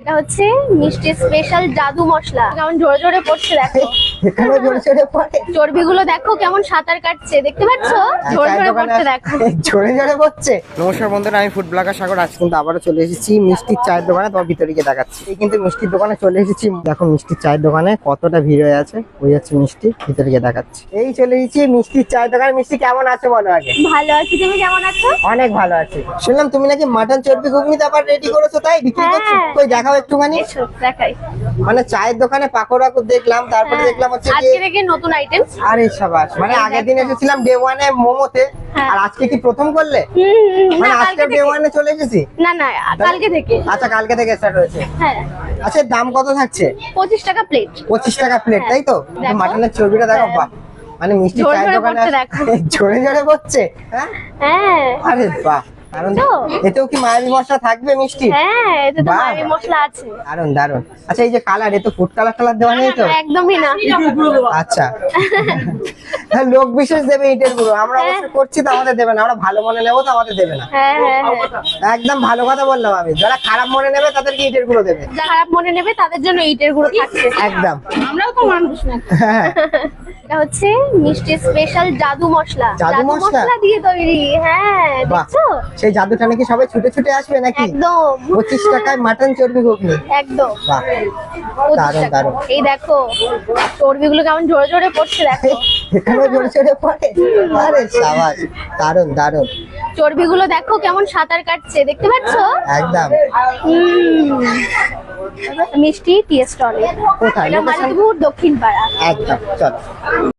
এটা হচ্ছে মিষ্টি স্পেশাল জাদু মশলা, কেমন জোরে জোরে পড়ছে দেখো। এখানে জোরে জোরে পড়ে, চর্বিগুলো দেখো কেমন সাঁতার কাটছে, দেখতে পাচ্ছ? জোরে জোরে পড়ছে দেখো। জোরে জোরে পড়ছে। নমস্কার বন্ধুরা, আমি ফুড ব্লগার সাগর। আজ কিন্তু আবারও চলে এসেছি মিষ্টির চায়ের দোকানে। তোমার ভিতরে গিয়ে দেখাচ্ছি। এই কিন্তু মিষ্টির দোকানে চলে এসেছি। দেখো মিষ্টির চায়ের দোকানে কতটা ভিড় হয়ে আছে। ওই যাচ্ছে মিষ্টি, ভিতরে গিয়ে দেখাচ্ছি। এই চলে এসেছি মিষ্টির চায়ের দোকানে। মিষ্টি কেমন আছে বলো আগে? ভালো আছি, তুমি কেমন আছো? অনেক ভালো আছে। শুনলাম তুমি নাকি মাটন চর্বি ঘুগনি আবার রেডি করেছো, তাই বিক্রি করছো? কই দেখাও একটুখানি। এসো দেখাই। মানে চায়ের দোকানে পাকোড়া দেখলাম, তারপরে দেখলাম হচ্ছে আজকে থেকে নতুন আইটেম। আরে সাবাস, মানে আগের দিন এসেছিলাম ডে ওয়ানে মোমোতে, আর আজকে কি প্রথম করলে? মানে আজকে ডে ওয়ানে চলে এসেছি? না না, কালকে থেকে। আচ্ছা, কালকে থেকে স্টার্ট হয়েছে। হ্যাঁ। আচ্ছা, দাম কত থাকছে? 25 টাকা প্লেট। 25 টাকা প্লেট, তাই তো? দেখো। মাটনের চর্বিটা দেখো, বাহ, মানে মিষ্টি জোরে চায়ের জোরে দোকানে পড়ছে দেখো। জোরে জোরে পড়ছে। হ্যাঁ হ্যাঁ। আরে বাহ, দারুণ। তো? এতেও কি মায়াবী মশলা থাকবে মিষ্টি? হ্যাঁ, এতে তো বাহ, মায়াবী মশলা আছে। দারুণ দারুণ। আচ্ছা, এই যে কালার, এ তো ফুড কালার দেওয়া নেই তো? একদমই না। আচ্ছা, হ্যাঁ, লোক বিশেষ দেবে ইটের গুঁড়ো। আমরা অবশ্য করছি তো আমাদের দেবে না, আমরা ভালো মনে নেবো তো আমাদের দেবে না। হ্যাঁ হ্যাঁ হ্যাঁ। একদম ভালো কথা বললাম আমি। যারা খারাপ মনে নেবে তাদেরকে ইটের গুঁড়ো দেবে। যারা খারাপ মনে নেবে তাদের জন্য ইটের গুঁড়ো থাকছে। একদম। আমরাও তো মানুষ না। হ্যাঁ, এটা হচ্ছে মিষ্টি স্পেশাল জাদু মশলা। জাদু মশলা? দিয়ে তৈরি। হ্যাঁ, বাহ, দেখছো? সেই জাদুটা নাকি সবাই ছুটে ছুটে আসবে নাকি? একদম। 25 টাকায় মাটন চর্বি ঘুগনি। একদম। বাহ, 25 দারুণ টাকা। দারুণ। এই দেখো চর্বিগুলো কেমন জোরে জোরে পড়ছে দেখো। এখানে জোরে জোরে পড়ে। আরে সাবাস, দারুণ দারুণ। চর্বিগুলো দেখো কেমন সাঁতার কাটছে, দেখতে পাচ্ছ? একদম। মিষ্টি টি স্টলে। কোথায়? এটা লোকেশন? মালিকপুর দক্ষিণ পাড়া। একদম, চলো।